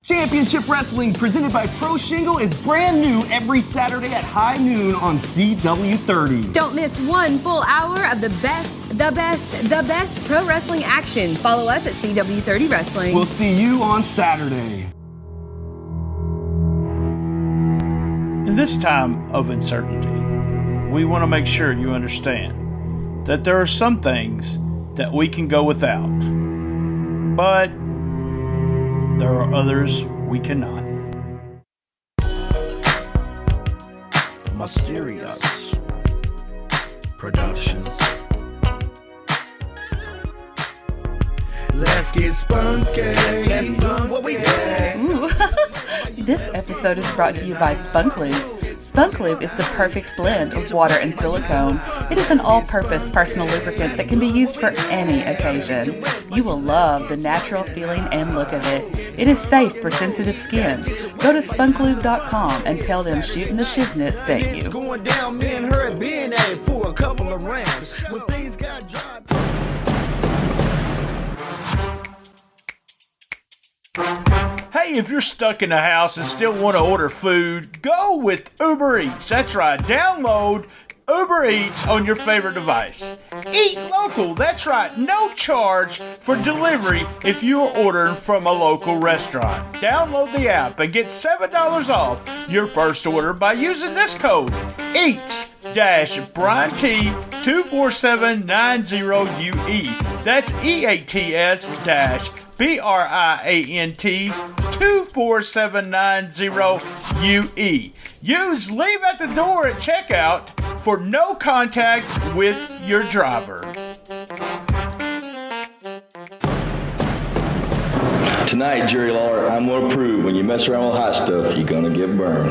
Championship Wrestling, presented by Pro Shingle, is brand new every Saturday at high noon on CW30. Don't miss one full hour of the best pro wrestling action. Follow us at CW30 Wrestling. We'll see you on Saturday. In this time of uncertainty, we want to make sure you understand that there are some things that we can go without, but there are others we cannot. Mysterious Productions. Let's get spunky. Let's do what we do. Ooh. This episode is brought to you by Spunk Lube. Spunk Lube is the perfect blend of water and silicone. It is an all-purpose personal lubricant that can be used for any occasion. You will love the natural feeling and look of it. It is safe for sensitive skin. Go to spunklube.com and tell them Shootin The Shiznit sent you. It's going down, me and her being at it for a couple of rounds. When things got dry. Hey, if you're stuck in the house and still want to order food, go with Uber Eats. That's right, download Uber Eats on your favorite device. Eat local, that's right, no charge for delivery if you are ordering from a local restaurant. Download the app and get $7 off your first order by using this code, EATS-BRIANT24790UE. That's EATS-BRIANT24790UE. Use leave at the door at checkout for no contact with your driver. Tonight, Jerry Lawler, I'm going to prove when you mess around with hot stuff, you're going to get burned.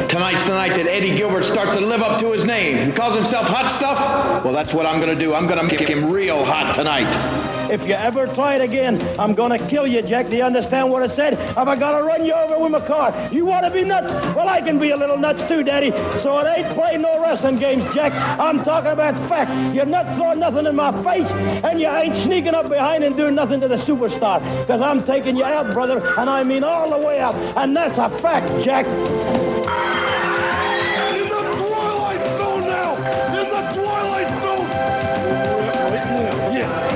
Tonight's the night that Eddie Gilbert starts to live up to his name. He calls himself Hot Stuff. Well, that's what I'm going to do. I'm going to make him real hot tonight. If you ever try it again, I'm gonna kill you, Jack. Do you understand what I said? If I gotta run you over with my car, you wanna be nuts? Well, I can be a little nuts too, Daddy. So it ain't playing no wrestling games, Jack. I'm talking about fact. You're not throwing nothing in my face, and you ain't sneaking up behind and doing nothing to the superstar. Because I'm taking you out, brother, and I mean all the way out. And that's a fact, Jack. In the Twilight Zone now! In the Twilight Zone! Yeah.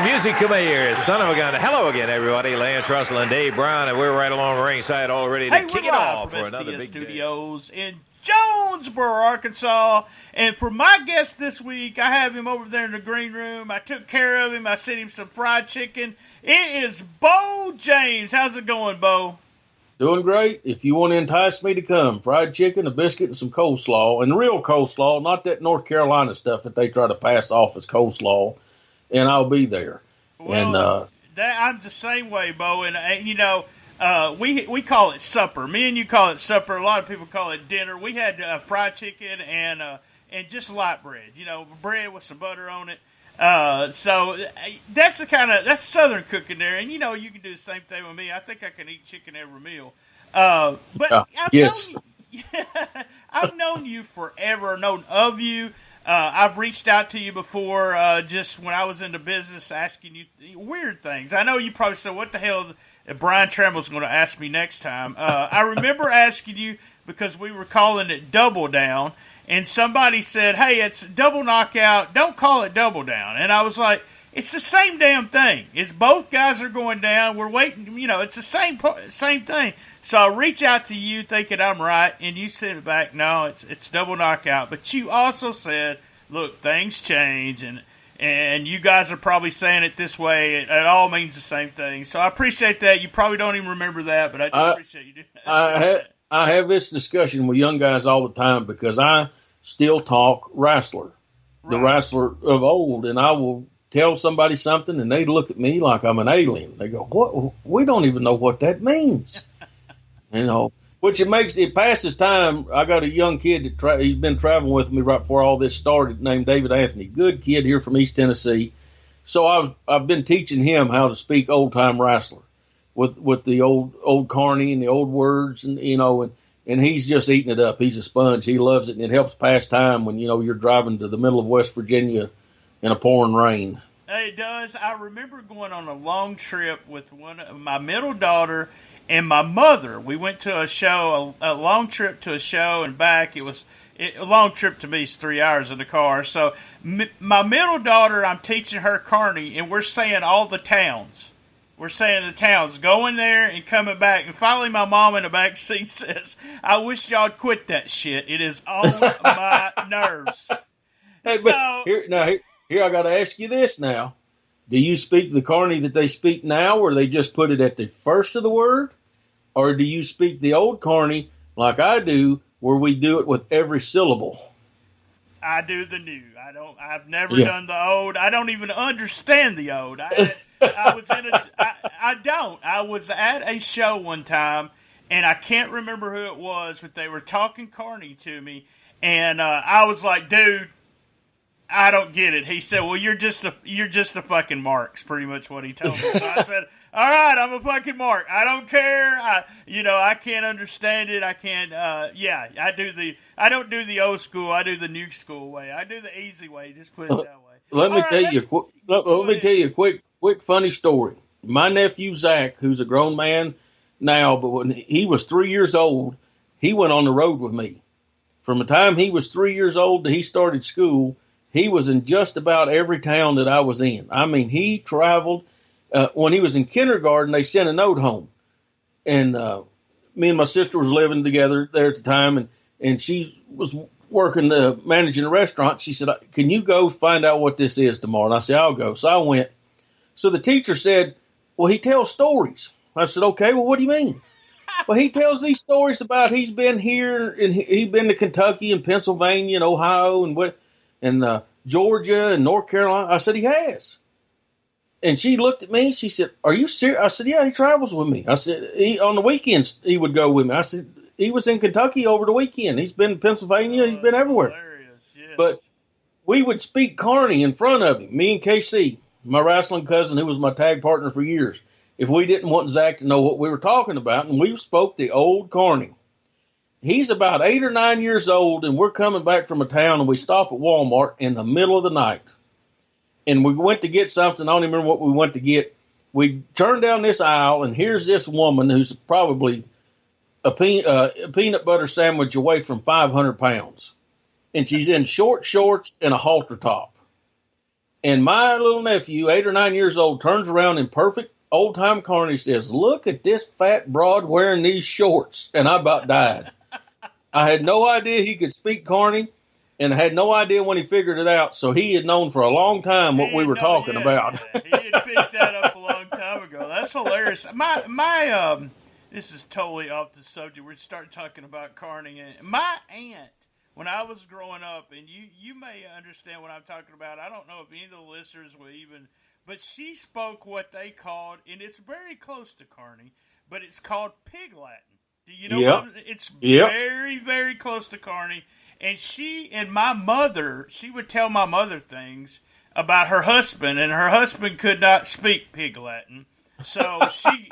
Music to my ears, son of a gun. Hello again, everybody. Lance Russell and Dave Brown, and we're right along ringside all ready to kick it off for another big Studios in Jonesboro, Arkansas. And for my guest this week, I have him over there in the green room. I took care of him. I sent him some fried chicken. It is Beau James. How's it going, Beau? Doing great. If you want to entice me to come, fried chicken, a biscuit, and some coleslaw, and real coleslaw, not that North Carolina stuff that they try to pass off as coleslaw, and I'll be there. Well, I'm the same way, Beau, and you know, we call it supper. Me and you call it supper. A lot of people call it dinner. We had fried chicken and just light bread. You know, bread with some butter on it. So that's that's Southern cooking there, and you know, you can do the same thing with me. I think I can eat chicken every meal. But I've known you forever, known of you. I've reached out to you before, just when I was in the business, asking you weird things. I know you probably said, what the hell Brian Tramel's going to ask me next time. I remember asking you because we were calling it Double Down, and somebody said, hey, it's Double Knockout, don't call it Double Down. And I was like, it's the same damn thing. It's both guys are going down. We're waiting, you know, it's the same thing. So I reach out to you thinking I'm right, and you send it back, no, it's Double Knockout. But you also said, look, things change, and you guys are probably saying it this way. It all means the same thing. So I appreciate that. You probably don't even remember that, but I do appreciate you doing that. I have this discussion with young guys all the time because I still talk wrestler, the wrestler of old, and I will tell somebody something, and they look at me like I'm an alien. They go, "What? We don't even know what that means." You know, which it passes time. I got a young kid that he's been traveling with me right before all this started, named David Anthony. Good kid here from East Tennessee. So I've been teaching him how to speak old time wrestler with the old Carny and the old words, and you know, and he's just eating it up. He's a sponge. He loves it, and it helps pass time when, you're driving to the middle of West Virginia in a pouring rain. It does. I remember going on a long trip with my middle daughter and my mother. We went to a show, a long trip to a show and back. A long trip to me is 3 hours in the car. So my middle daughter, I'm teaching her Carny, and we're saying all the towns. We're saying the towns, going there and coming back. And finally my mom in the back seat says, I wish y'all quit that shit. It is on my nerves. Hey, but here I got to ask you this now. Do you speak the Carny that they speak now, or they just put it at the first of the word? Or do you speak the old Carny like I do, where we do it with every syllable? I do the new. I've never done the old. I don't even understand the old. I was at a show one time, and I can't remember who it was, but they were talking Carny to me, and I was like, dude, I don't get it. He said, well, you're just a fucking Marks, pretty much what he told me. So I said, all right, I'm a fucking Mark. I don't care. I can't understand it. I can't, I don't do the old school. I do the new school way. I do the easy way. Just put it that way. Let me tell you a quick funny story. My nephew, Zach, who's a grown man now, but when he was 3 years old, he went on the road with me. From the time he was 3 years old to he started school, he was in just about every town that I was in. I mean, he traveled. When he was in kindergarten, they sent a note home. And me and my sister was living together there at the time, and she was working, managing a restaurant. She said, can you go find out what this is tomorrow? And I said, I'll go. So I went. So the teacher said, well, he tells stories. I said, okay, well, what do you mean? Well, he tells these stories about he's been here, and he's been to Kentucky and Pennsylvania and Ohio and Georgia and North Carolina. I said, he has. And she looked at me. She said, are you serious? I said, yeah, he travels with me. I said, on the weekends, he would go with me. I said, he was in Kentucky over the weekend. He's been in Pennsylvania. He's been everywhere. Yes. But we would speak Carny in front of him, me and KC, my wrestling cousin who was my tag partner for years. If we didn't want Zach to know what we were talking about, and we spoke the old Carny. He's about 8 or 9 years old, and we're coming back from a town, and we stop at Walmart in the middle of the night. And we went to get something. I don't even remember what we went to get. We turned down this aisle, and here's this woman who's probably a peanut butter sandwich away from 500 pounds. And she's in short shorts and a halter top. And my little nephew, 8 or 9 years old, turns around in perfect old-time Carny, says, look at this fat broad wearing these shorts. And I about died. I had no idea he could speak Carny, and I had no idea when he figured it out. So he had known for a long time what we were talking about. He had picked that up a long time ago. That's hilarious. My this is totally off the subject. We're starting talking about Carny. My aunt, when I was growing up, and you may understand what I'm talking about. I don't know if any of the listeners will even, but she spoke what they called, and it's very close to Carny, but it's called Pig Latin. Do you know what? It's very, very close to Carny. And she and my mother, she would tell my mother things about her husband, and her husband could not speak Pig Latin. So she'd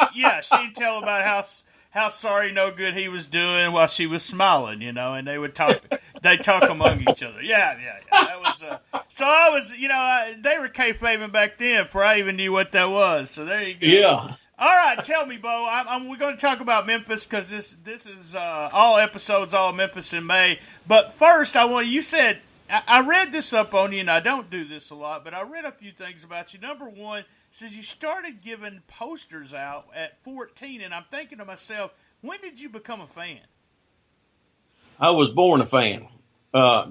tell about how sorry, no good he was doing while she was smiling, and they would talk. They talk among each other. Yeah. That was. So I was, they were kayfabing back then before I even knew what that was. So there you go. Yeah. All right, tell me, Beau. We're going to talk about Memphis because this is all episodes, all Memphis in May. But first, you said, I read this up on you, and I don't do this a lot, but I read a few things about you. Number one, says you started giving posters out at 14, and I'm thinking to myself, when did you become a fan? I was born a fan.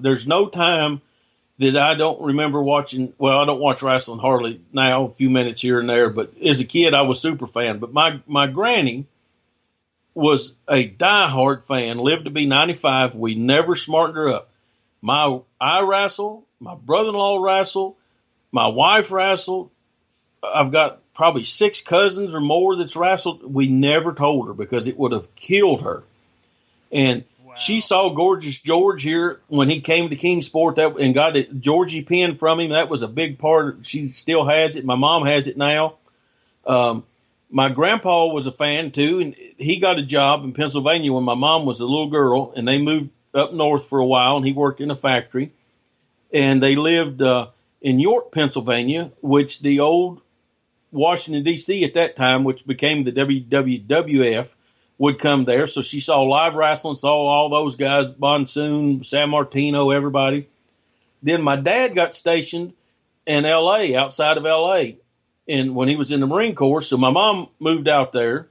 There's no time that I don't remember watching. Well, I don't watch wrestling hardly now, a few minutes here and there, but as a kid, I was super fan. But my granny was a diehard fan, lived to be 95. We never smartened her up. I wrestled, my brother-in-law wrestled, my wife wrestled. I've got probably 6 cousins or more that's wrestled. We never told her because it would have killed her. And she saw Gorgeous George here when he came to Kingsport and got a Georgie pin from him. That was a big part. She still has it. My mom has it now. my grandpa was a fan too, and he got a job in Pennsylvania when my mom was a little girl, and they moved up north for a while, and he worked in a factory. And they lived in York, Pennsylvania, which the old Washington, D.C. at that time, which became the WWF, would come there. So she saw live wrestling, saw all those guys, Monsoon, San Martino, everybody. Then my dad got stationed in L.A., outside of L.A., and when he was in the Marine Corps. So my mom moved out there.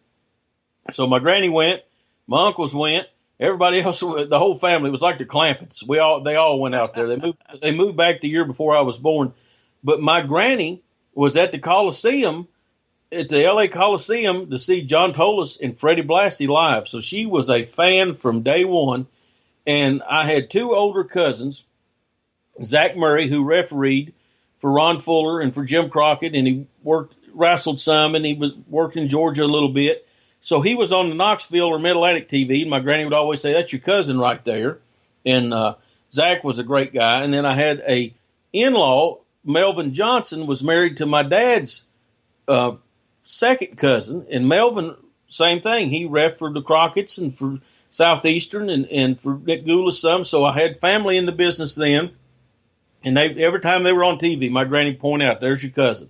So my granny went, my uncles went, everybody else, the whole family, it was like the Clampetts. They all went out there. They moved back the year before I was born. But my granny was at the Coliseum, at the L.A. Coliseum, to see John Tolis and Freddie Blassie live. So she was a fan from day one. And I had two older cousins, Zach Murray, who refereed for Ron Fuller and for Jim Crockett, and he wrestled some, and he worked in Georgia a little bit. So he was on the Knoxville or Mid-Atlantic TV, and my granny would always say, "That's your cousin right there." And Zach was a great guy. And then I had a in-law, Melvin Johnson, was married to my dad's second cousin. And Melvin, same thing. He ref for the Crockett's and for Southeastern and for Nick Goulas some. So I had family in the business then. And every time they were on TV, my granny pointed out, "There's your cousin."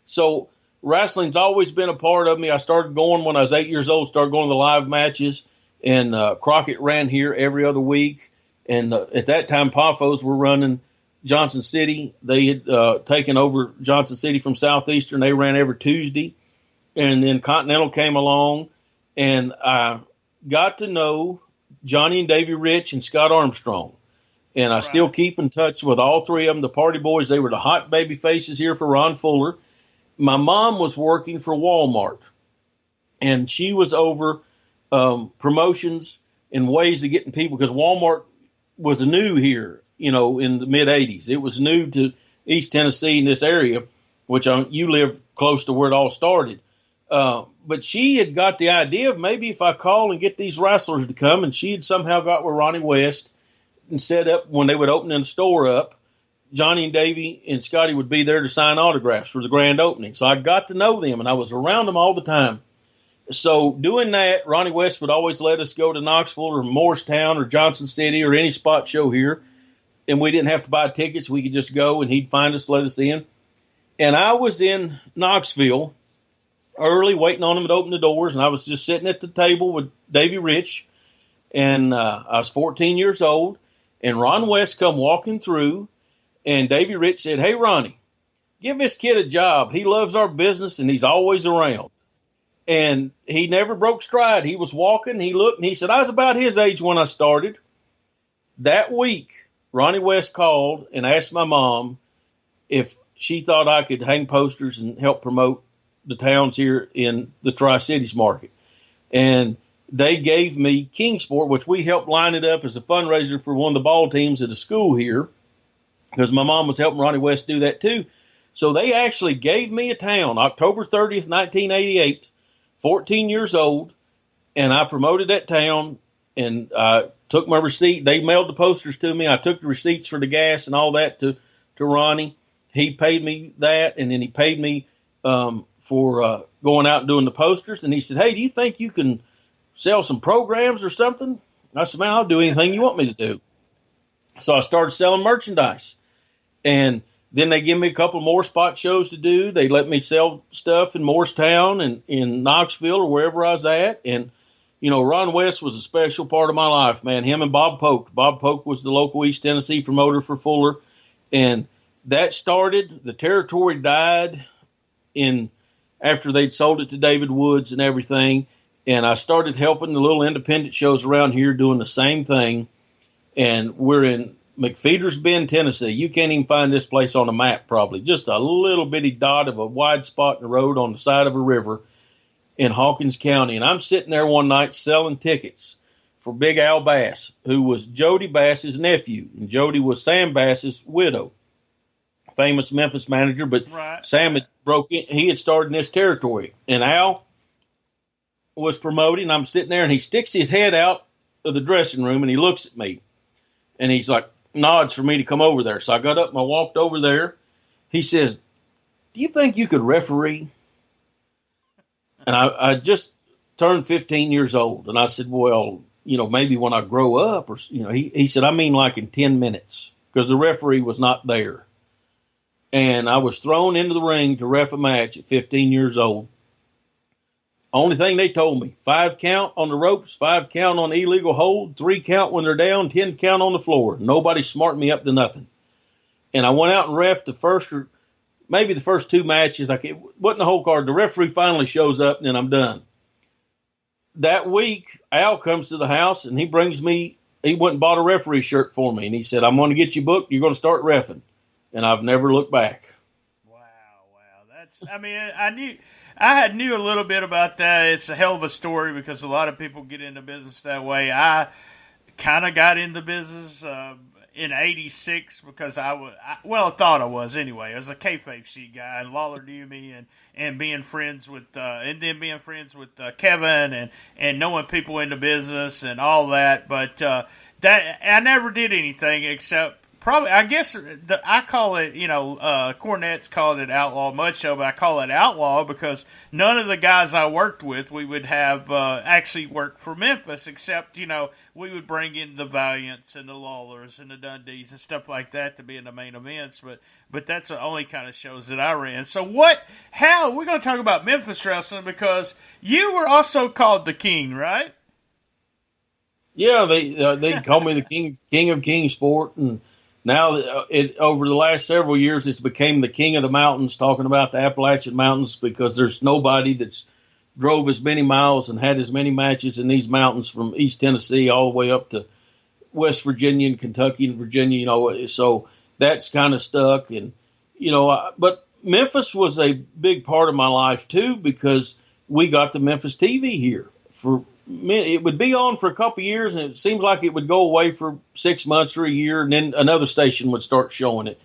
So wrestling's always been a part of me. I started going when I was 8 years old, started going to the live matches. And Crockett ran here every other week. And at that time, Poffos were running Johnson City. They had taken over Johnson City from Southeastern. They ran every Tuesday. And then Continental came along. And I got to know Johnny and Davey Rich and Scott Armstrong. And I still keep in touch with all three of them, the Party Boys. They were the hot baby faces here for Ron Fuller. My mom was working for Walmart, and she was over promotions and ways of getting people, because Walmart was new here, in the mid-'80s. It was new to East Tennessee in this area, which you live close to where it all started. But she had got the idea of maybe if I call and get these wrestlers to come, and she had somehow got with Ronnie West and set up when they would open the store up, Johnny and Davey and Scotty would be there to sign autographs for the grand opening. So I got to know them, and I was around them all the time. So doing that, Ronnie West would always let us go to Knoxville or Morristown or Johnson City or any spot show here, and we didn't have to buy tickets. We could just go, and he'd find us, let us in. And I was in Knoxville early waiting on him to open the doors, and I was just sitting at the table with Davey Rich, and I was 14 years old. And Ron West come walking through, and Davey Rich said, "Hey, Ronnie, give this kid a job. He loves our business, and he's always around." And he never broke stride. He was walking, he looked, and he said, "I was about his age when I started." That week, Ronnie West called and asked my mom if she thought I could hang posters and help promote the towns here in the Tri-Cities market. And they gave me Kingsport, which we helped line it up as a fundraiser for one of the ball teams at a school here, because my mom was helping Ronnie West do that too. So they actually gave me a town, October 30th, 1988, 14 years old, and I promoted that town, and I took my receipt. They mailed the posters to me. I took the receipts for the gas and all that to Ronnie. He paid me that, and then he paid me for going out and doing the posters. And he said, "Hey, do you think you can sell some programs or something?" I said, "Man, I'll do anything you want me to do." So I started selling merchandise. And then they give me a couple more spot shows to do. They let me sell stuff in Morristown and in Knoxville or wherever I was at. And, Ron West was a special part of my life, man. Him and Bob Polk. Bob Polk was the local East Tennessee promoter for Fuller. And that started, the territory died after they'd sold it to David Woods and everything. And I started helping the little independent shows around here doing the same thing. And we're in McFeeder's Bend, Tennessee. You can't even find this place on a map probably. Just a little bitty dot of a wide spot in the road on the side of a river in Hawkins County. And I'm sitting there one night selling tickets for Big Al Bass, who was Jody Bass's nephew. And Jody was Sam Bass's widow, famous Memphis manager. But Sam had broke in. He had started in this territory. And Al was promoting. I'm sitting there, and he sticks his head out of the dressing room, and he looks at me, and he's like, nods for me to come over there. So I got up and I walked over there. He says, "Do you think you could referee?" And I just turned 15 years old. And I said, well, maybe when I grow up, or, he said, I mean like in 10 minutes, because the referee was not there. And I was thrown into the ring to ref a match at 15 years old. Only thing they told me, 5 count on the ropes, 5 count on the illegal hold, 3 count when they're down, 10 count on the floor. Nobody smarted me up to nothing. And I went out and reffed the first, or maybe the first 2 matches. It wasn't the whole card. The referee finally shows up, and then I'm done. That week, Al comes to the house, and he brings me, he went and bought a referee shirt for me. And he said, I'm going to get you booked. You're going to start reffing. And I've never looked back. Wow. I knew a little bit about that. It's a hell of a story because a lot of people get into business that way. I kind of got into business in '86 because I thought I was anyway. I was a kayfabe sheet guy, and Lawler knew me, and being friends with Kevin and knowing people in the business and all that. But that I never did anything except. Probably, I guess I call it, Cornette's called it outlaw mud show, but I call it outlaw because none of the guys I worked with, we would have actually worked for Memphis, except, we would bring in the Valiants and the Lawlers and the Dundees and stuff like that to be in the main events, but that's the only kind of shows that I ran. So we're going to talk about Memphis wrestling because you were also called the King, right? Yeah, they call me the King of Kingsport, and now, over the last several years, it's became the King of the Mountains, talking about the Appalachian Mountains, because there's nobody that's drove as many miles and had as many matches in these mountains from East Tennessee all the way up to West Virginia and Kentucky and Virginia, so that's kind of stuck. And, but Memphis was a big part of my life, too, because we got the Memphis TV here. It would be on for a couple of years, and it seems like it would go away for 6 months or a year, and then another station would start showing it.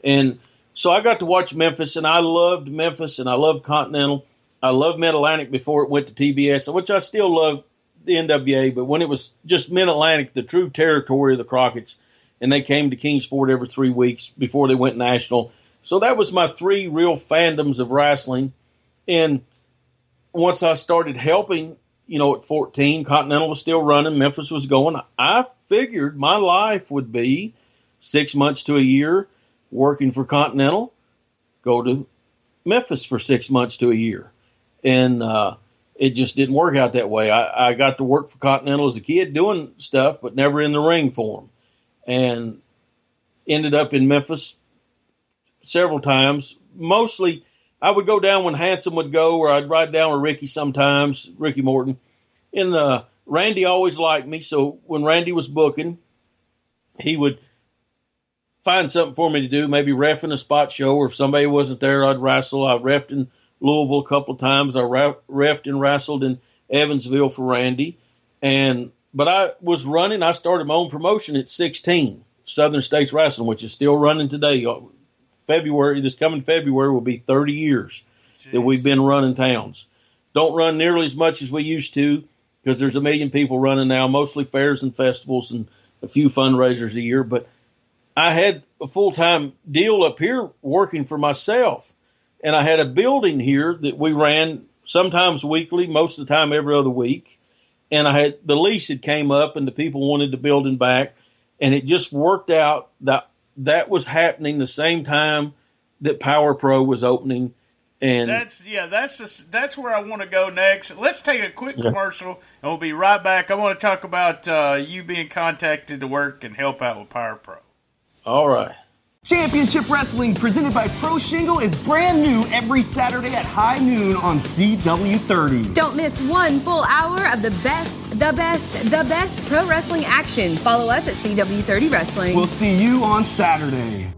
And so I got to watch Memphis, and I loved Memphis, and I loved Continental. I loved Mid-Atlantic before it went to TBS, which I still love the NWA, but when it was just Mid-Atlantic, the true territory of the Crockett's, and they came to Kingsport every 3 weeks before they went national. So that was my 3 real fandoms of wrestling. And once I started helping, at 14, Continental was still running, Memphis was going. I figured my life would be 6 months to a year working for Continental, go to Memphis for 6 months to a year. And it just didn't work out that way. I got to work for Continental as a kid doing stuff, but never in the ring for them. And ended up in Memphis several times. Mostly I would go down when Handsome would go, or I'd ride down with Ricky sometimes, Ricky Morton. And Randy always liked me, so when Randy was booking, he would find something for me to do, maybe ref in a spot show, or if somebody wasn't there, I'd wrestle. I refed in Louisville a couple of times. I refed and wrestled in Evansville for Randy. But I was running. I started my own promotion at 16, Southern States Wrestling, which is still running today. This coming February will be 30 years that we've been running towns. Don't run nearly as much as we used to because there's 1 million people running now, mostly fairs and festivals and a few fundraisers a year. But I had a full-time deal up here working for myself, and I had a building here that we ran sometimes weekly, most of the time every other week. And the lease had came up, and the people wanted the building back, and it just worked out that was happening the same time that Power Pro was opening. And that's where I want to go next. Let's take a quick commercial, and we'll be right back. I want to talk about you being contacted to work and help out with Power Pro. All right. Championship Wrestling, presented by Pro Shingle, is brand new every Saturday at high noon on CW30. Don't miss 1 full hour of the best pro wrestling action. Follow us at CW30 Wrestling. We'll see you on Saturday.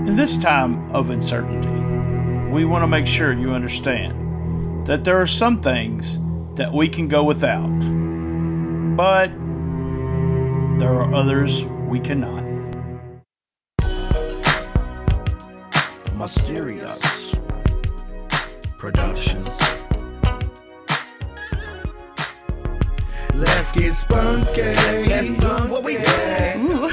In this time of uncertainty, we want to make sure you understand that there are some things that we can go without, but there are others we cannot. Mysterious Productions. Let's get spunky. Let's do what we do. Ooh.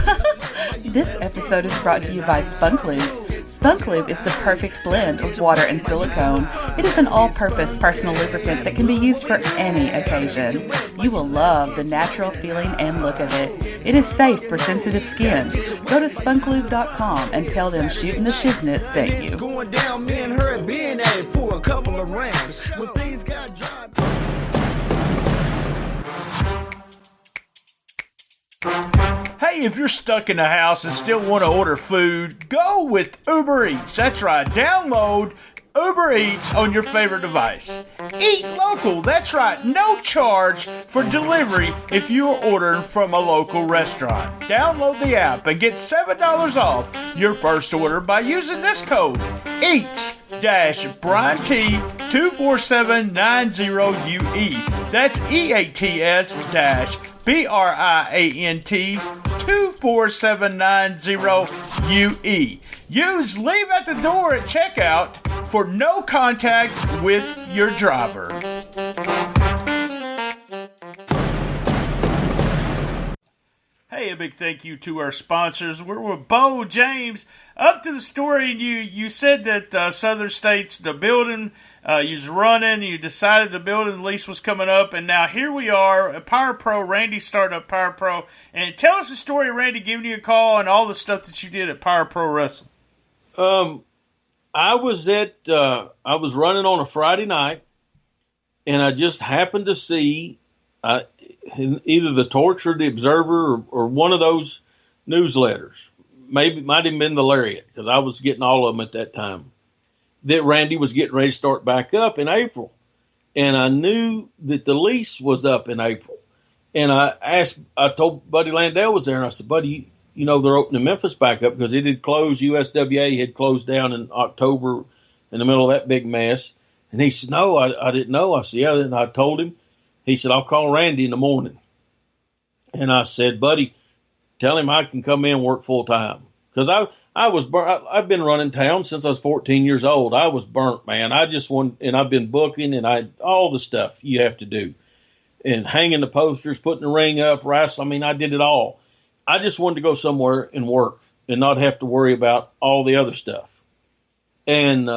This episode is brought to you by Spunk Lube. Spunk Lube is the perfect blend of water and silicone. It is an all-purpose personal lubricant that can be used for any occasion. You will love the natural feeling and look of it. It is safe for sensitive skin. Go to spunklube.com and tell them Shootin The Shiznit sent you. Going down, me and her being at it for a couple of rounds. When things got dry. Hey, if you're stuck in the house and still want to order food, go with Uber Eats. That's right. Download Uber Eats on your favorite device. Eat local. That's right. No charge for delivery if you are ordering from a local restaurant. Download the app and get $7 off your first order by using this code EATS-BRIANT24790UE. That's EATS-BRIANT24790UE. Use leave at the door at checkout for no contact with your driver. Hey, a big thank you to our sponsors. We're with Beau James. Up to the story, you said that Southern States, the building you was running, you decided the building lease was coming up, and now here we are at Power Pro. Randy started up Power Pro. And tell us the story of Randy giving you a call and all the stuff that you did at Power Pro Wrestling. I was running on a Friday night, and I just happened to see either the Torch or the Observer or one of those newsletters. Maybe it might have been the Lariat, because I was getting all of them at that time, that Randy was getting ready to start back up in April. And I knew that the lease was up in April. And I told Buddy Landell was there, and I said, Buddy, you know, they're opening Memphis back up because it had closed. USWA had closed down in October in the middle of that big mess. And he said, no, I didn't know. I said, yeah. And I told him. He said, I'll call Randy in the morning. And I said, Buddy, tell him I can come in and work full time. Because I've been running town since I was 14 years old. I was burnt, man. And I've been booking and all the stuff you have to do. And hanging the posters, putting the ring up, wrestling. I did it all. I just wanted to go somewhere and work and not have to worry about all the other stuff. And,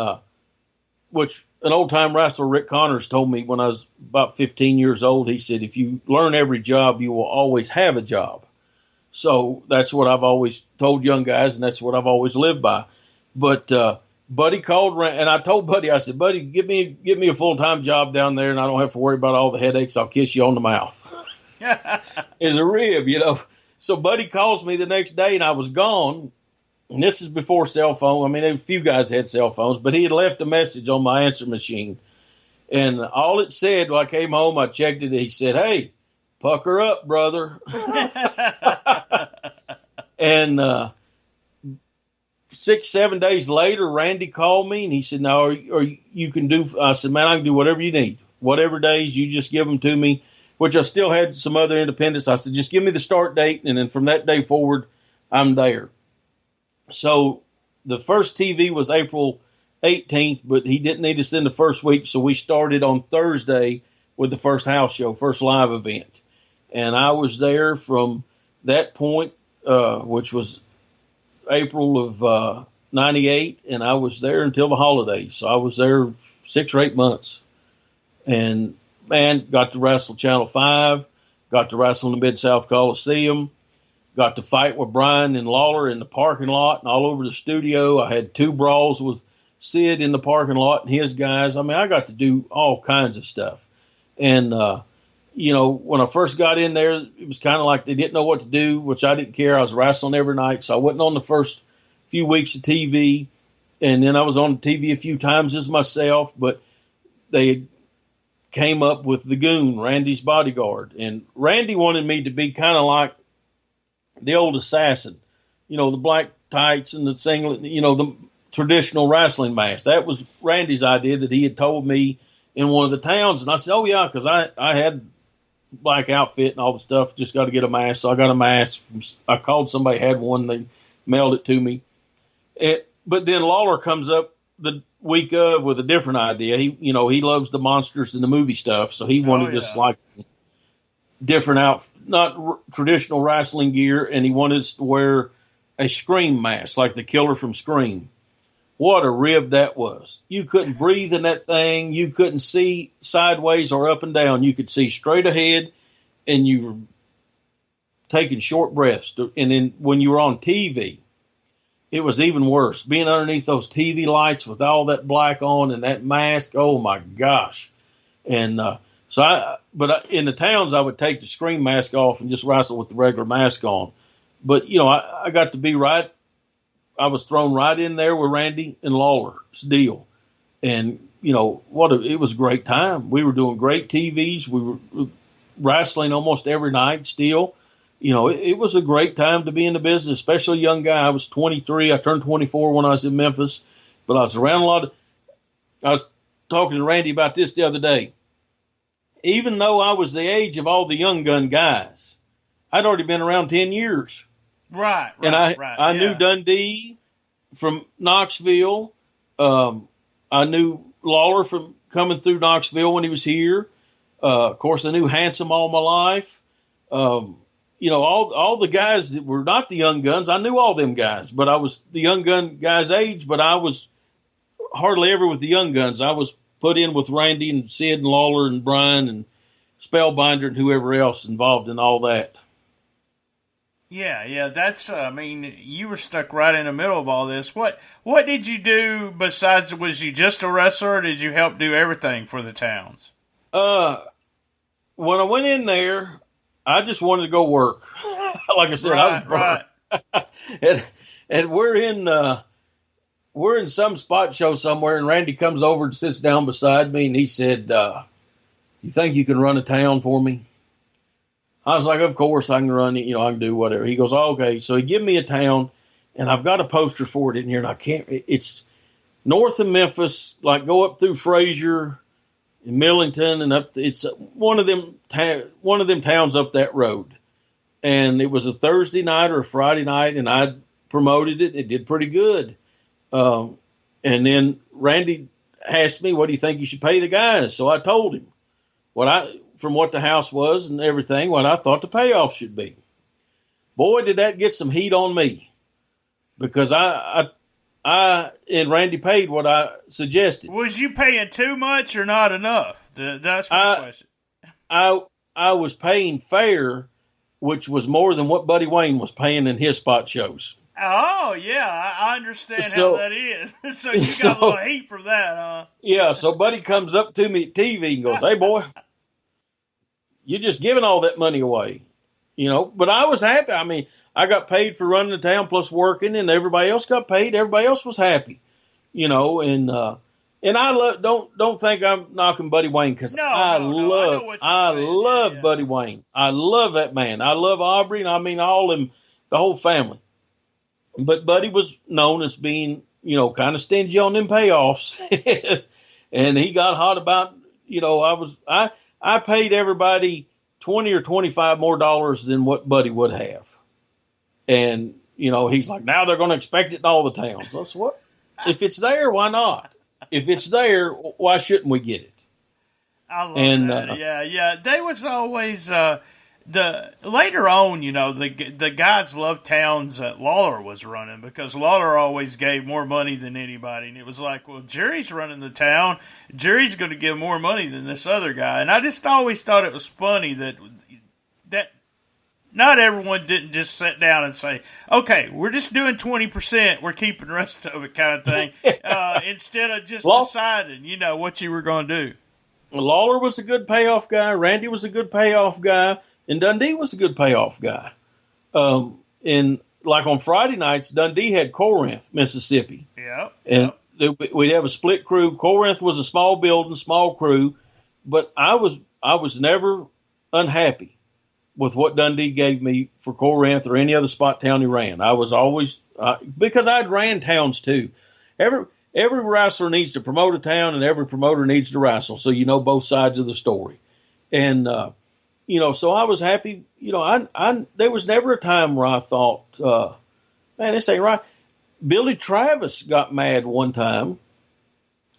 which an old time wrestler, Rick Connors, told me when I was about 15 years old. He said, if you learn every job, you will always have a job. So that's what I've always told young guys, and that's what I've always lived by. But, Buddy called, and I told Buddy, I said, Buddy, give me a full-time job down there, and I don't have to worry about all the headaches. I'll kiss you on the mouth. As a rib, you know. So Buddy calls me the next day, and I was gone. And this is before cell phone. A few guys had cell phones, but he had left a message on my answer machine. And all it said when I came home, I checked it. He said, hey, pucker up, brother. And 6-7 days later, Randy called me, and he said, no, or you can do. I said, man, I can do whatever you need. Whatever days, you just give them to me. Which I still had some other independents. I said, just give me the start date, and then from that day forward, I'm there. So the first TV was April 18th, but he didn't need us in the first week, so we started on Thursday with the first house show, first live event. And I was there from that point, which was April of 98, and I was there until the holidays. So I was there 6 or 8 months. And man, got to wrestle Channel 5, got to wrestle in the Mid-South Coliseum, got to fight with Brian and Lawler in the parking lot and all over the studio. I had 2 brawls with Sid in the parking lot and his guys. I got to do all kinds of stuff. And, when I first got in there, it was kind of like they didn't know what to do, which I didn't care. I was wrestling every night, so I wasn't on the first few weeks of TV. And then I was on TV a few times as myself, but they came up with the Goon, Randy's bodyguard. And Randy wanted me to be kind of like the old assassin, the black tights and the singlet, the traditional wrestling mask. That was Randy's idea that he had told me in one of the towns. And I said, oh, yeah, because I had black outfit and all the stuff, just got to get a mask. So I got a mask. I called somebody, had one, they mailed it to me. But then Lawler comes up the week of with a different idea. He loves the monsters and the movie stuff, so he wanted us like different not traditional wrestling gear, and he wanted us to wear a Scream mask, like the killer from Scream. what a rib that was. You couldn't breathe in that thing. You couldn't see sideways or up and down. You could see straight ahead, and you were taking short breaths. And then when you were on TV, it was even worse. Being underneath those TV lights with all that black on and that mask, oh, my gosh. And but in the towns, I would take the screen mask off and just wrestle with the regular mask on. But, I got to be right. I was thrown right in there with Randy and Lawler's deal. And, it was a great time. We were doing great TVs. We were wrestling almost every night still. It was a great time to be in the business, especially a young guy. I was 23. I turned 24 when I was in Memphis. But I was around I was talking to Randy about this the other day. Even though I was the age of all the young gun guys, I'd already been around 10 years. Right. And I knew Dundee from Knoxville. I knew Lawler from coming through Knoxville when he was here. Of course, I knew Handsome all my life. All the guys that were not the young guns, I knew all them guys. But I was the young gun guys' age, but I was hardly ever with the young guns. I was put in with Randy and Sid and Lawler and Brian and Spellbinder and whoever else involved in all that. Yeah, that's, you were stuck right in the middle of all this. What did you do besides, was you just a wrestler, or did you help do everything for the towns? When I went in there, I just wanted to go work. Like I said, I was burnt. Right. and we're in some spot show somewhere, and Randy comes over and sits down beside me, and he said, you think you can run a town for me? I was like, of course I can run it. I can do whatever. He goes, oh, okay. So he gave me a town, and I've got a poster for it in here, and it's north of Memphis, like go up through Frazier and Millington and up. It's one of them towns up that road. And it was a Thursday night or a Friday night, and I promoted it. It did pretty good. And then Randy asked me, what do you think you should pay the guys? So I told him from what the house was and everything, what I thought the payoff should be. Boy, did that get some heat on me, because I and Randy paid what I suggested. Was you paying too much or not enough? That's my question. I was paying fair, which was more than what Buddy Wayne was paying in his spot shows. Oh, yeah, I understand how that is. So you got a little heat for that, huh? Yeah, so Buddy comes up to me at TV and goes, hey, boy, you're just giving all that money away. But I was happy. I got paid for running the town plus working, and everybody else got paid. Everybody else was happy, and I don't think I'm knocking Buddy Wayne, because I love Buddy Wayne. I love that man. I love Aubrey, and all them, the whole family. But Buddy was known as being, kind of stingy on them payoffs, and he got hot about, I paid everybody $20 or $25 more than what Buddy would have. And, he's like, now they're going to expect it in all the towns. That's what? If it's there, why not? If it's there, why shouldn't we get it? I love that. Yeah. They was always, later on, the guys loved towns that Lawler was running, because Lawler always gave more money than anybody. And it was like, well, Jerry's running the town. Jerry's going to give more money than this other guy. And I just always thought it was funny that not everyone didn't just sit down and say, okay, we're just doing 20%. We're keeping the rest of it, kind of thing. Instead of just deciding, what you were going to do. Lawler was a good payoff guy. Randy was a good payoff guy. And Dundee was a good payoff guy. And like on Friday nights, Dundee had Corinth, Mississippi. Yeah. And we'd have a split crew. Corinth was a small building, small crew. But I was never unhappy with what Dundee gave me for Corinth or any other spot town he ran. I was always, because I'd ran towns too. Every wrestler needs to promote a town, and every promoter needs to wrestle, so you know both sides of the story. And, so I was happy. There was never a time where I thought, man, this ain't right. Billy Travis got mad one time.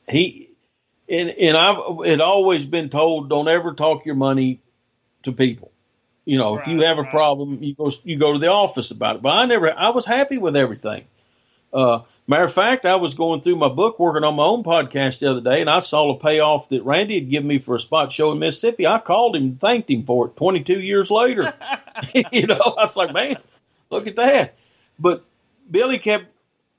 And I've had always been told, don't ever talk your money to people. If you have a problem, you go to the office about it. But I was happy with everything. Matter of fact, I was going through my book, working on my own podcast the other day, and I saw a payoff that Randy had given me for a spot show in Mississippi. I called him and thanked him for it 22 years later. I was like, man, look at that. But Billy kept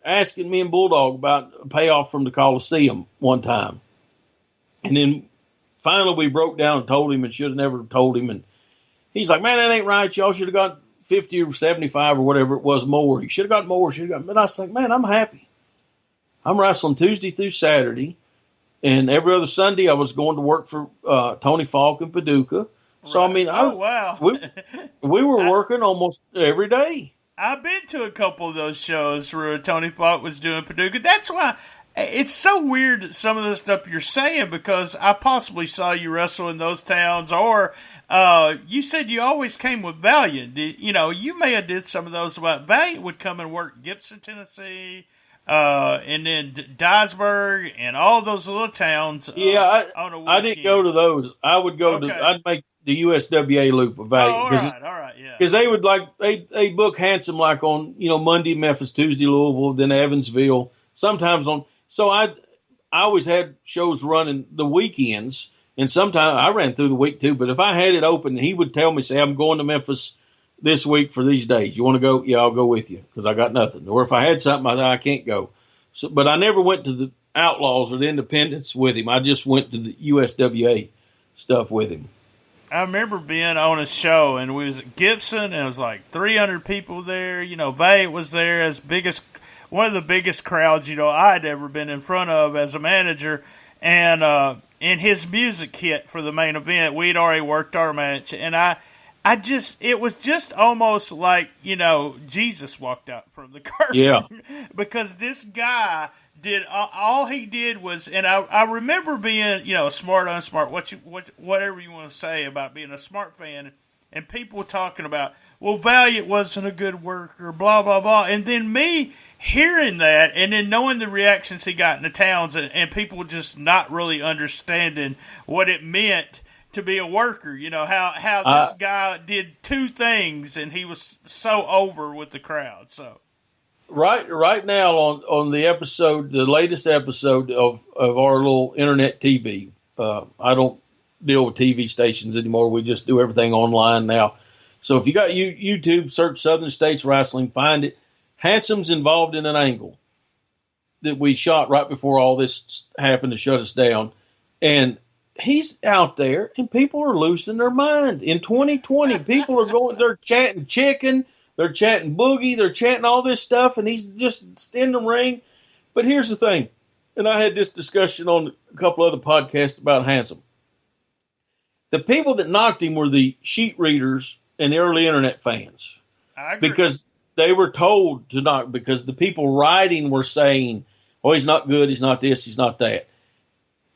asking me and Bulldog about a payoff from the Coliseum one time. And then finally we broke down and told him and should have never told him. And he's like, man, that ain't right. Y'all should have got 50 or 75 or whatever it was more. You should have got more. But I was like, man, I'm happy. I'm wrestling Tuesday through Saturday. And every other Sunday I was going to work for Tony Falk in Paducah. So, I mean, wow. we were working almost every day. I've been to a couple of those shows where Tony Falk was doing Paducah. That's why it's so weird, some of the stuff you're saying, because I possibly saw you wrestle in those towns, or you said you always came with Valiant. You may have did some of those. About Valiant would come and work Gibson, Tennessee, and then Dyersburg, and all those little towns. Yeah, I didn't go to those. I would go to. I'd make the USWA loop of Valiant. All right, yeah. Because they would they book Handsome like on Monday Memphis, Tuesday Louisville, then Evansville. Sometimes on. So I always had shows running the weekends, and sometimes I ran through the week too. But if I had it open, he would tell me, say, I'm going to Memphis this week for these days. You want to go? Yeah, I'll go with you because I got nothing. Or if I had something, I can't go. So, but I never went to the Outlaws or the Independents with him. I just went to the USWA stuff with him. I remember being on a show, and we was at Gibson, and it was like 300 people there. Valiant was there as one of the biggest crowds, I'd ever been in front of as a manager. And his music hit for the main event. We'd already worked our match. And it was just almost like, Jesus walked out from the curtain. Yeah. Because this guy all he did was, and I remember being, smart, unsmart, whatever you want to say about being a smart fan, and people talking about, well, Valiant wasn't a good worker, blah, blah, blah. And then me hearing that and then knowing the reactions he got in the towns and people just not really understanding what it meant to be a worker, how this guy did two things and he was so over with the crowd. So right now on the episode, the latest episode of our little internet TV, I don't deal with TV stations anymore. We just do everything online now. So if you got YouTube, search Southern States Wrestling, find it. Handsome's involved in an angle that we shot right before all this happened to shut us down. And he's out there, and people are losing their mind. In 2020, people are they're chanting chicken, they're chanting boogie, they're chanting all this stuff, and he's just in the ring. But here's the thing, and I had this discussion on a couple other podcasts about Handsome. The people that knocked him were the sheet readers and the early internet fans. I agree. Because they were told to knock, because the people writing were saying, oh, he's not good, he's not this, he's not that.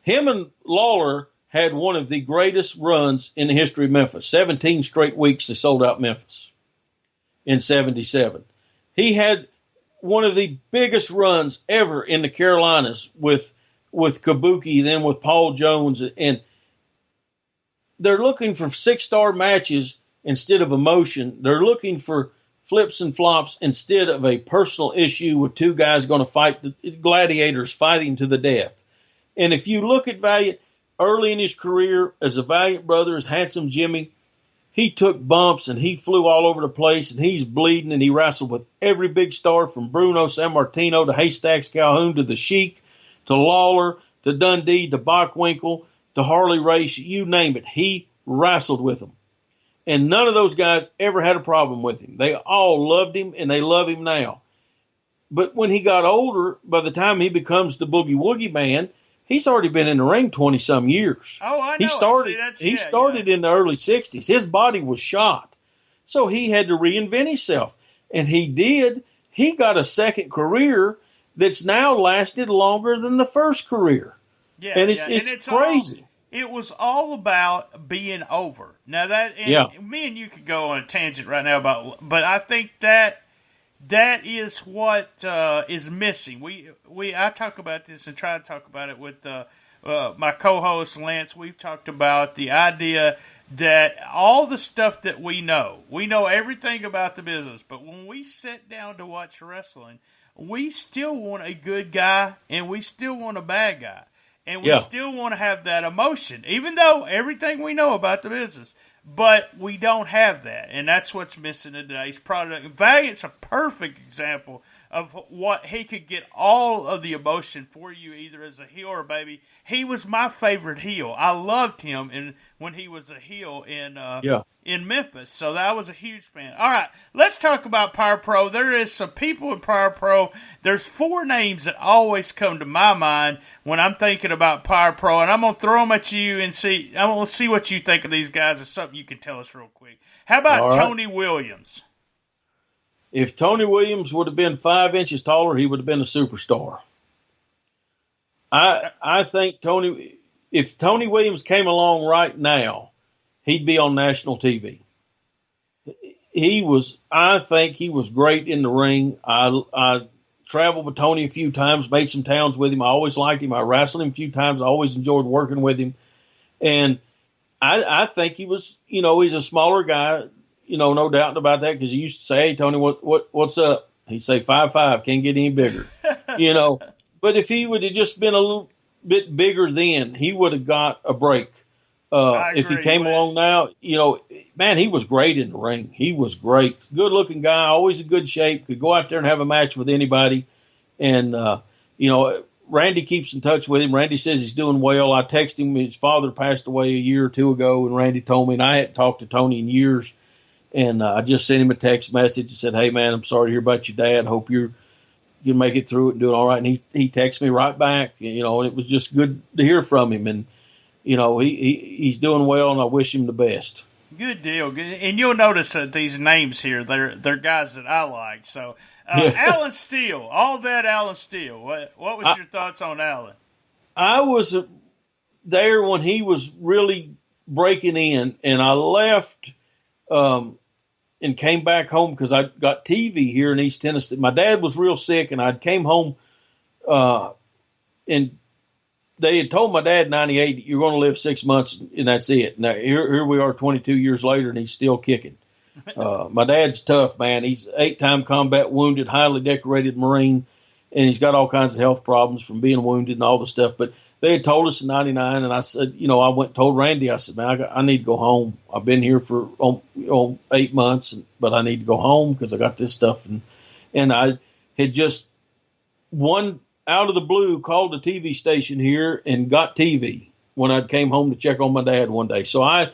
Him and Lawler had one of the greatest runs in the history of Memphis. 17 straight weeks they sold out Memphis in 77. He had one of the biggest runs ever in the Carolinas with Kabuki, then with Paul Jones. And they're looking for 6-star matches instead of emotion. They're looking for flips and flops instead of a personal issue with two guys going to fight, the gladiators fighting to the death. And if you look at Valiant early in his career as a Valiant brother, as Handsome Jimmy, he took bumps and he flew all over the place and he's bleeding, and he wrestled with every big star from Bruno Sammartino to Haystacks Calhoun to the Sheik to Lawler to Dundee to Bockwinkel to Harley Race, you name it. He wrestled with them. And none of those guys ever had a problem with him. They all loved him, and they love him now. But when he got older, by the time he becomes the Boogie Woogie Man, he's already been in the ring 20-some years. Oh, I know. He started in the early 60s. His body was shot. So he had to reinvent himself. And he did. He got a second career that's now lasted longer than the first career. Yeah, and it's crazy. It was all about being over. Now me and you could go on a tangent right now but I think that is what is missing. I talk about this and try to talk about it with my co-host Lance, we've talked about the idea that all the stuff that we know everything about the business, but when we sit down to watch wrestling, we still want a good guy and we still want a bad guy. And we still want to have that emotion, even though everything we know about the business. But we don't have that, and that's what's missing in today's product. Valiant's a perfect example of what he could get all of the emotion for you, either as a heel or a baby. He was my favorite heel. I loved him when he was a heel in Memphis, so that was a huge fan. All right, let's talk about Power Pro. There is some people in Power Pro. There's 4 names that always come to my mind when I'm thinking about Power Pro, and I'm going to throw them at you and see. I want to see what you think of these guys. It's something you can tell us real quick. How about Tony Williams? If Tony Williams would have been 5 inches taller, he would have been a superstar. I think if Tony Williams came along right now, he'd be on national TV. I think he was great in the ring. I traveled with Tony a few times, made some towns with him. I always liked him. I wrestled him a few times. I always enjoyed working with him. And I think he was, he's a smaller guy, no doubt about that, because he used to say, "Hey, Tony, what's up?" He'd say, 5'5", can't get any bigger, But if he would have just been a little bit bigger then, he would have got a break. If he came along now, man, he was great in the ring. He was great. Good-looking guy, always in good shape, could go out there and have a match with anybody. And, Randy keeps in touch with him. Randy says he's doing well. I texted him. His father passed away a year or two ago, and Randy told me, and I hadn't talked to Tony in years. And I just sent him a text message and said, "Hey, man, I'm sorry to hear about your dad. Hope you can make it through it and doing all right." And he texted me right back, and it was just good to hear from him. And, he's doing well, and I wish him the best. Good deal. And you'll notice that these names here, they're guys that I like. So, Alan Steele, Alan Steele. What was your thoughts on Alan? I was there when he was really breaking in, and I left and came back home because I got TV here in East Tennessee. My dad was real sick, and I came home and they had told my dad in 98, "You're going to live 6 months, and that's it." Now, here we are 22 years later, and he's still kicking. My dad's tough, man. He's 8-time combat wounded, highly decorated Marine, and he's got all kinds of health problems from being wounded and all the stuff. But they had told us in 99, and I said, I went and told Randy, I said, "Man, I need to go home. I've been here for 8 months, but I need to go home because I got this stuff." And I had just out of the blue called the TV station here and got TV when I came home to check on my dad one day. So I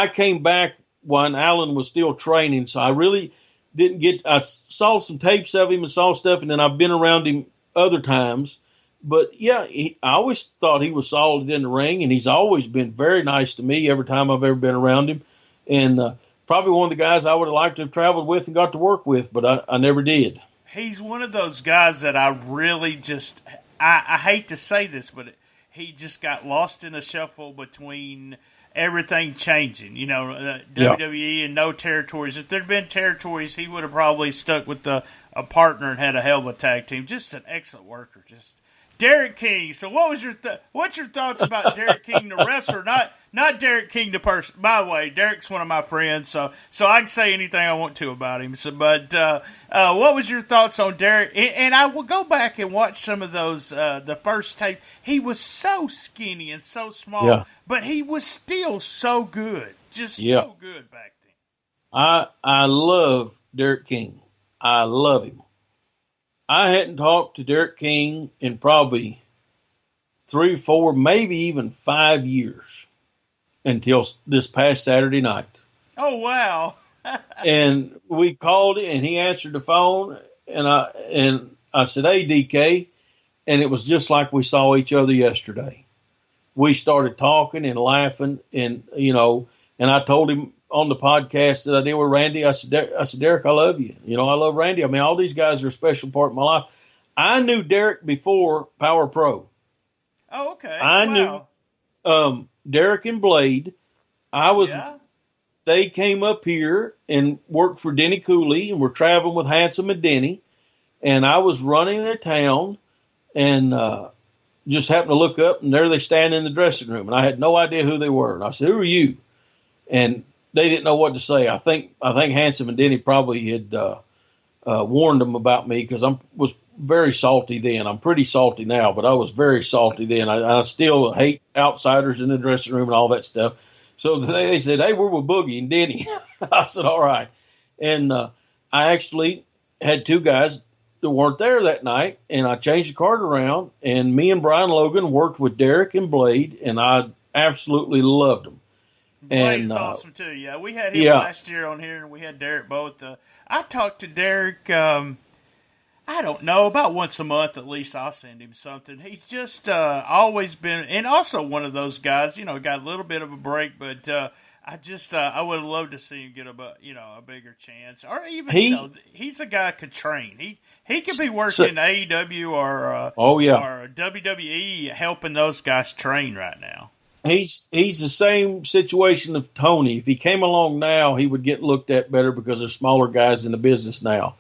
came back when Alan was still training, so I really didn't I saw some tapes of him and saw stuff, and then I've been around him other times. But, yeah, I always thought he was solid in the ring, and he's always been very nice to me every time I've ever been around him. And probably one of the guys I would have liked to have traveled with and got to work with, but I never did. He's one of those guys that I really just I hate to say this, but he just got lost in a shuffle between everything changing. WWE and no territories. If there'd been territories, he would have probably stuck with a partner and had a hell of a tag team. Just an excellent worker. Just Derrick King. So what's your thoughts about Derrick King the wrestler? Not Derrick King the person. By the way, Derrick's one of my friends, so I can say anything I want to about him. So, but what was your thoughts on Derrick? And I will go back and watch some of those the first tapes. He was so skinny and so small, but he was still so good. Just so good back then. I love Derrick King. I love him. I hadn't talked to Derrick King in probably 3, 4, maybe even 5 years until this past Saturday night. Oh, wow. And we called him, and he answered the phone, and I said, "Hey, DK," and it was just like we saw each other yesterday. We started talking and laughing, and I told him on the podcast that I did with Randy, I said, "Derrick, I love you. I love Randy. I mean, all these guys are a special part of my life." I knew Derrick before Power Pro. Oh, okay. I knew Derrick and Blade. They came up here and worked for Denny Cooley, and were traveling with Handsome and Denny. And I was running their town, and just happened to look up, and there they stand in the dressing room, and I had no idea who they were. And I said, "Who are you?" And they didn't know what to say. I think Handsome and Denny probably had warned them about me, because I was very salty then. I'm pretty salty now, but I was very salty then. I still hate outsiders in the dressing room and all that stuff. So they said, "Hey, we're with Boogie and Denny." I said, "All right." And I actually had two guys that weren't there that night, and I changed the card around, and me and Brian Logan worked with Derrick and Blade, and I absolutely loved them. Blade's awesome too. Yeah, we had him last year on here, and we had Derrick both. I talked to Derrick. I don't know, about once a month at least. I'll send him something. He's just always been, and also one of those guys. Got a little bit of a break, but I would have loved to see him get a bigger chance, or even he's a guy that could train. He could be working in AEW or WWE, helping those guys train right now. He's the same situation of Tony. If he came along now, he would get looked at better, because there's smaller guys in the business now.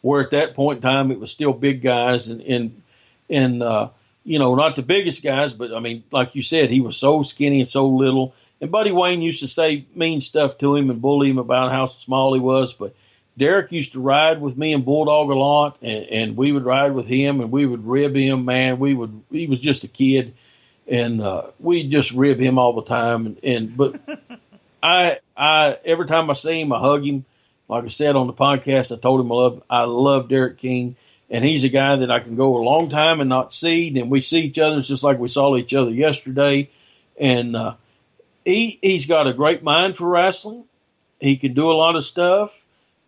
Where at that point in time, it was still big guys and not the biggest guys, but I mean, like you said, he was so skinny and so little. And Buddy Wayne used to say mean stuff to him and bully him about how small he was. But Derrick used to ride with me and Bulldog a lot, and we would ride with him, and we would rib him. Man, he was just a kid. And we just rib him all the time. But I every time I see him, I hug him. Like I said on the podcast, I told him I love Derrick King, and he's a guy that I can go a long time and not see. And we see each other. It's just like we saw each other yesterday. And he's got a great mind for wrestling. He can do a lot of stuff.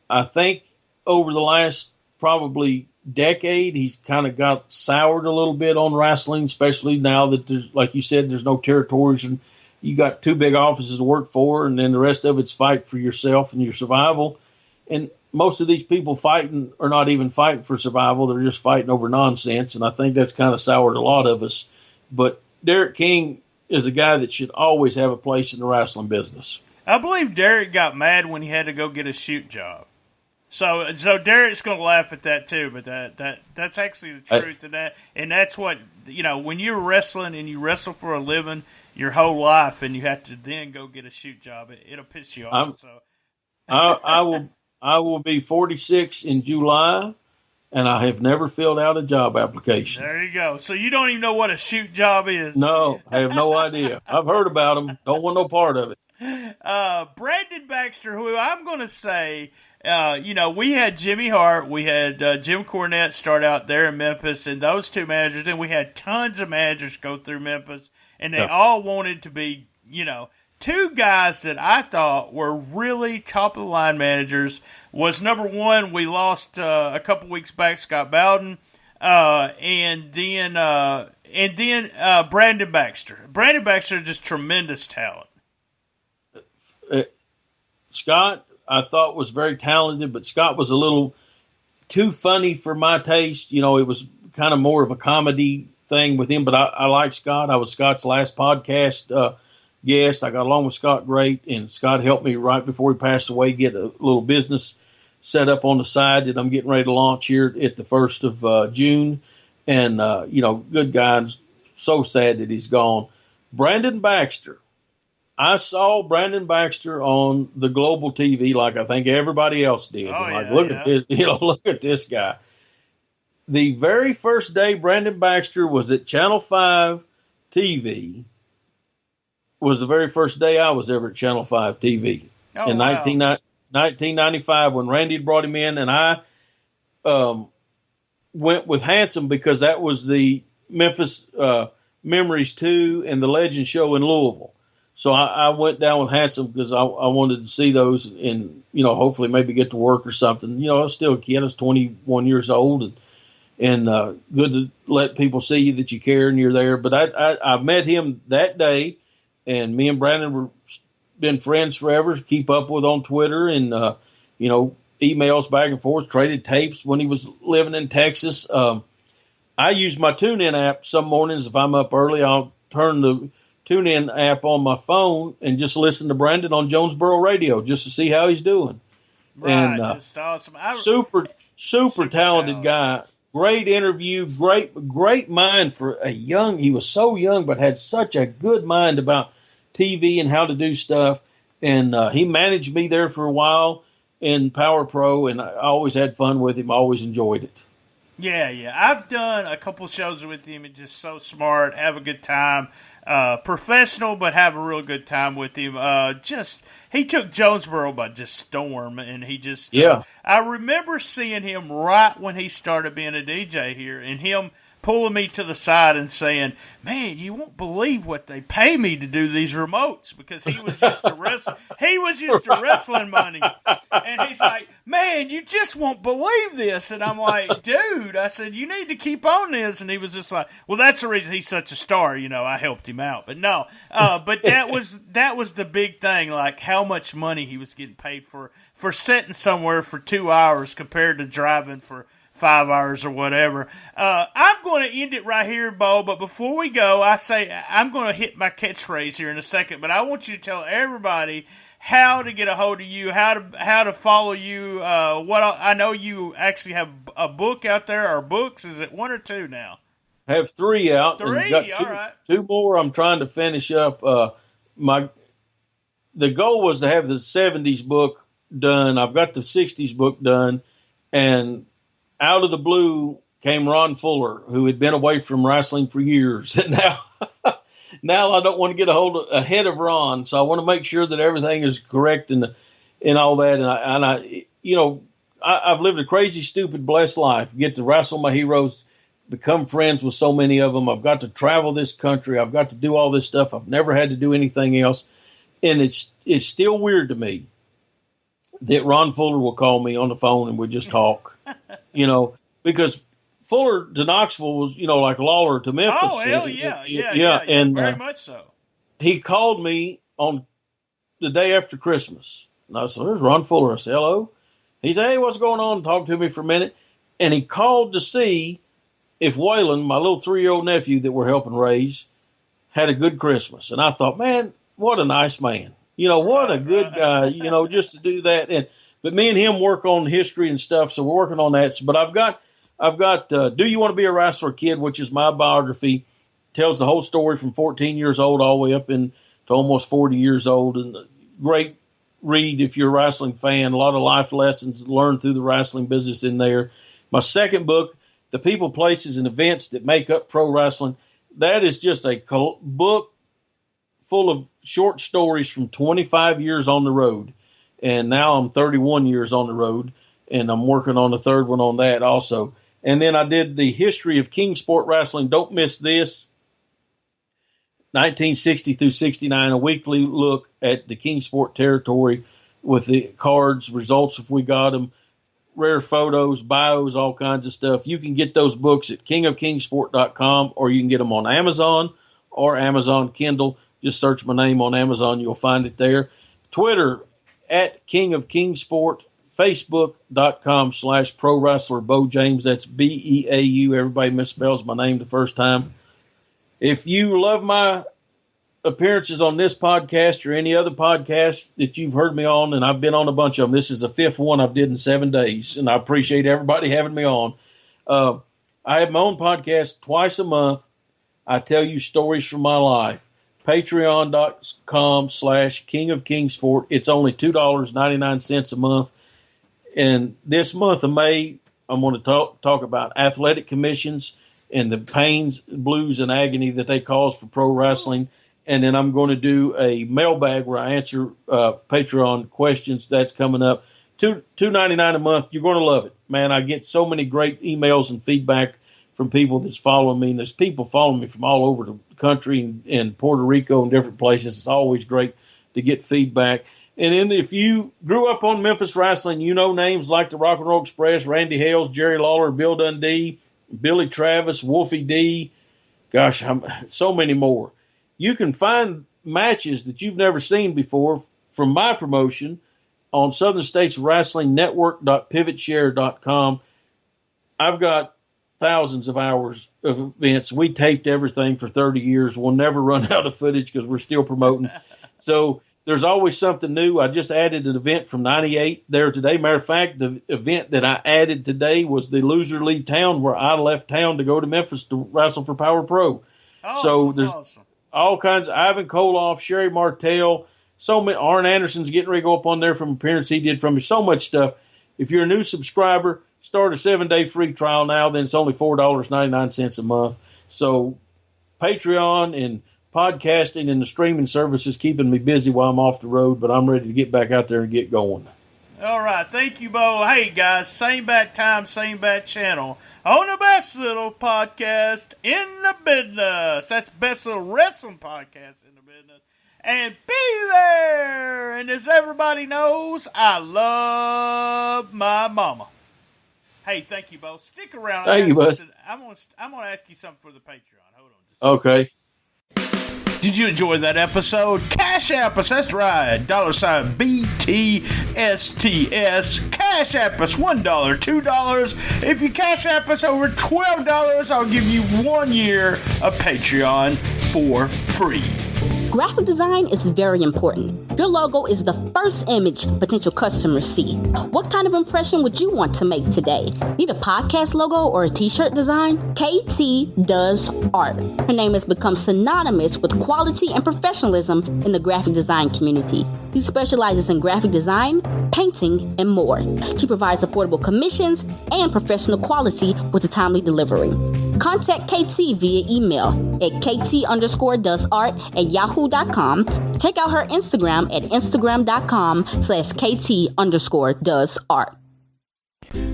I think over the last probably decade, he's kind of got soured a little bit on wrestling, especially now that there's, like you said, there's no territories, and you got two big offices to work for, and then the rest of it's fight for yourself and your survival. And most of these people fighting are not even fighting for survival. They're just fighting over nonsense. And I think that's kind of soured a lot of us. But Derrick King is a guy that should always have a place in the wrestling business. I believe Derrick got mad when he had to go get a shoot job. So Derrick's going to laugh at that too, but that's actually the truth of that. And that's what, when you're wrestling and you wrestle for a living your whole life, and you have to then go get a shoot job, it'll piss you off. I will be 46 in July, and I have never filled out a job application. There you go. So you don't even know what a shoot job is. No, I have no idea. I've heard about them. Don't want no part of it. Brandon Baxter, who I'm going to say, we had Jimmy Hart, we had Jim Cornette start out there in Memphis, and those two managers. Then we had tons of managers go through Memphis, and they all wanted to be, two guys that I thought were really top-of-the-line managers was, number one, we lost a couple weeks back, Scott Bowden, and then Brandon Baxter. Brandon Baxter is just tremendous talent. Scott, I thought, was very talented, but Scott was a little too funny for my taste. It was kind of more of a comedy thing with him, but I like Scott. I was Scott's last podcast guest. I got along with Scott great, and Scott helped me right before he passed away get a little business set up on the side that I'm getting ready to launch here at the 1st of June. And, good guy. I'm so sad that he's gone. Brandon Baxter. I saw Brandon Baxter on the global TV like I think everybody else did. Look at this, look at this guy. The very first day Brandon Baxter was at Channel 5 TV was the very first day I was ever at Channel 5 TV in 1995 when Randy brought him in, and I went with Handsome because that was the Memphis Memories 2 and the Legend show in Louisville. So I went down with Handsome because I wanted to see those and, hopefully maybe get to work or something. I was still a kid. I was 21 years old and good to let people see that you care and you're there. But I met him that day, and me and Brandon were been friends forever, keep up with on Twitter and, emails back and forth, traded tapes when he was living in Texas. I use my TuneIn app some mornings. If I'm up early, I'll turn the TuneIn app on my phone and just listen to Brandon on Jonesboro Radio just to see how he's doing. Right, and just awesome. Super talented guy, Great interview, great mind for a young. He was so young, but had such a good mind about TV and how to do stuff. And he managed me there for a while in Power Pro, and I always had fun with him. I always enjoyed it. Yeah. I've done a couple shows with him. He's just so smart. Have a good time. Professional, but have a real good time with him. He took Jonesboro by just storm, and he just I remember seeing him right when he started being a DJ here, and him pulling me to the side and saying, "Man, you won't believe what they pay me to do these remotes," because he was used to wrestling money, and he's like, "Man, you just won't believe this," and I'm like, "Dude," I said, "you need to keep on this," and he was just like, "Well, that's the reason he's such a star, I helped him out," but no, but that was the big thing, like how much money he was getting paid for sitting somewhere for 2 hours compared to driving for 5 hours or whatever. I'm going to end it right here, Beau, but before we go, I'm going to hit my catchphrase here in a second, but I want you to tell everybody how to get a hold of you, how to follow you. I know you actually have a book out there, or books. Is it 1 or 2 now? I have 3 out. 3, got all right. 2 more I'm trying to finish up. The goal was to have the 70s book done. I've got the 60s book done, and out of the blue came Ron Fuller, who had been away from wrestling for years. And now I don't want to get ahead of Ron, so I want to make sure that everything is correct and all that. I've lived a crazy, stupid, blessed life. Get to wrestle my heroes, become friends with so many of them. I've got to travel this country. I've got to do all this stuff. I've never had to do anything else. And it's still weird to me that Ron Fuller will call me on the phone and we just talk, because Fuller to Knoxville was, like Lawler to Memphis. Oh, hell yeah. And very much so. He called me on the day after Christmas. And I said, "There's Ron Fuller." I said, "Hello." He said, "Hey, what's going on?" Talk to me for a minute. And he called to see if Waylon, my little 3-year-old nephew that we're helping raise, had a good Christmas. And I thought, man, what a nice man. What a good guy, just to do that. But me and him work on history and stuff, so we're working on that. But I've got Do You Want to Be a Wrestler, Kid, which is my biography. Tells the whole story from 14 years old all the way up to almost 40 years old. And great read if you're a wrestling fan. A lot of life lessons learned through the wrestling business in there. My second book, The People, Places, and Events That Make Up Pro Wrestling, that is just a book full of short stories from 25 years on the road. And now I'm 31 years on the road, and I'm working on the third one on that also. And then I did the history of King Sport Wrestling. Don't miss this. 1960 through 69, a weekly look at the King Sport territory with the cards, results if we got them, rare photos, bios, all kinds of stuff. You can get those books at kingofkingsport.com, or you can get them on Amazon or Amazon Kindle. Just search my name on Amazon. You'll find it there. Twitter, at King of King Sport. Facebook.com/Pro Wrestler Beau James. That's Beau. Everybody misspells my name the first time. If you love my appearances on this podcast or any other podcast that you've heard me on, and I've been on a bunch of them, this is the 5th one I've did in 7 days, and I appreciate everybody having me on. I have my own podcast twice a month. I tell you stories from my life. Patreon.com/King of King Sport. It's only $2.99 a month. And this month of May, I'm going to talk about athletic commissions and the pains, blues, and agony that they cause for pro wrestling. And then I'm going to do a mailbag where I answer Patreon questions. That's coming up. $2.99 a month. You're going to love it, man. I get so many great emails and feedback from people that's following me. And there's people following me from all over the country and Puerto Rico and different places. It's always great to get feedback. And then if you grew up on Memphis wrestling, you know names like the Rock and Roll Express, Randy Hales, Jerry Lawler, Bill Dundee, Billy Travis, Wolfie D. Gosh, so many more. You can find matches that you've never seen before from my promotion on Southern States Wrestling Network.pivotshare.com. I've got thousands of hours of events. We taped everything for 30 years. We'll never run out of footage because we're still promoting. So there's always something new. I just added an event from 98 there today. Matter of fact, the event that I added today was the loser leave town, where I left town to go to Memphis to wrestle for Power Pro. Awesome, so there's all kinds of Ivan Koloff, Sherry Martell, so many. Arn Anderson's getting ready to go up on there from appearance he did from me. So much stuff. If you're a new subscriber, start a 7-day free trial now. Then it's only $4.99 a month. So Patreon and podcasting and the streaming service is keeping me busy while I'm off the road, but I'm ready to get back out there and get going. All right. Thank you, Beau. Hey, guys, same bat time, same bat channel on the best little podcast in the business. That's best little wrestling podcast in the business. And be there. And as everybody knows, I love my mama. Hey, thank you, Beau. Stick around. Thank you, bud. I'm gonna ask you something for the Patreon. Hold on. Okay. Did you enjoy that episode? Cash App us, that's right. $BTSTS. Cash App us $1, $2. If you Cash App us over $12, I'll give you 1 year of Patreon for free. Graphic design is very important. Your logo is the first image potential customers see. What kind of impression would you want to make today? Need a podcast logo or a t-shirt design? KT does art. Her name has become synonymous with quality and professionalism in the graphic design community. She specializes in graphic design, painting, and more. She provides affordable commissions and professional quality with a timely delivery. Contact KT via email at kt_doesart@yahoo.com. Check out her Instagram at instagram.com/kt_doesart.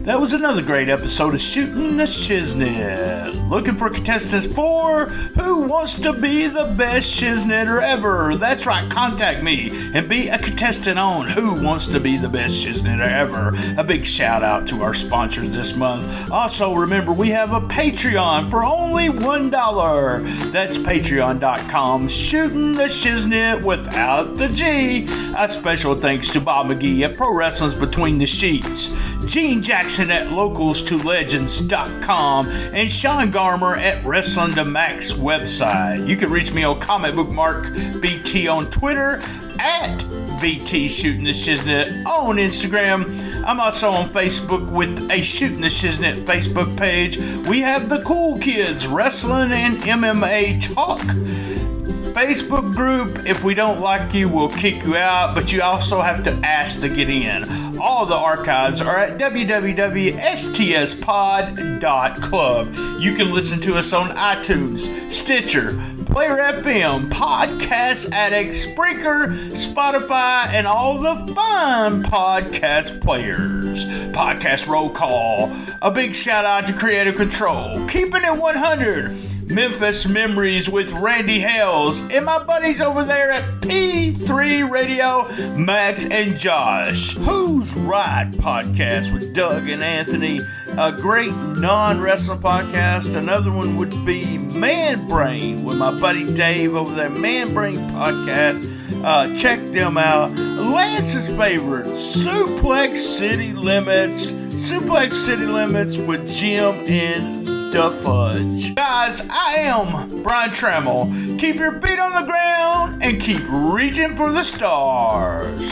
That was another great episode of Shootin The Shiznit. Looking for contestants for Who Wants to Be the Best Shiznitter Ever? That's right, contact me and be a contestant on Who Wants to Be the Best Shiznitter Ever. A big shout out to our sponsors this month. Also, remember, we have a Patreon for only $1. That's patreon.com, Shootin The Shiznit without the G. A special thanks to Bob McGee at Pro Wrestling's Between the Sheets, Gene Jackson at locals2legends.com, and Sean Garmer at Wrestling to Max website. You can reach me on Comic Book Mark BT on Twitter, at BT Shootin The Shiznit on Instagram. I'm also on Facebook with a Shootin The Shiznit Facebook page. We have the Cool Kids Wrestling and MMA Talk Facebook group. If we don't like you, we'll kick you out, but you also have to ask to get in. All the archives are at www.stspod.club. You can listen to us on iTunes, Stitcher, Player FM, Podcast Addict, Spreaker, Spotify, and all the fun podcast players. Podcast Roll Call. A big shout out to Creative Control. Keeping it 100. Memphis Memories with Randy Hales, and my buddies over there at P3 Radio, Max and Josh. Who's Right podcast with Doug and Anthony, a great non-wrestling podcast. Another one would be Man Brain with my buddy Dave over there, Man Brain podcast. Check them out. Lance's favorite, Suplex City Limits with Jim and the Fudge. Guys, I am Brian Tramel. Keep your feet on the ground and keep reaching for the stars.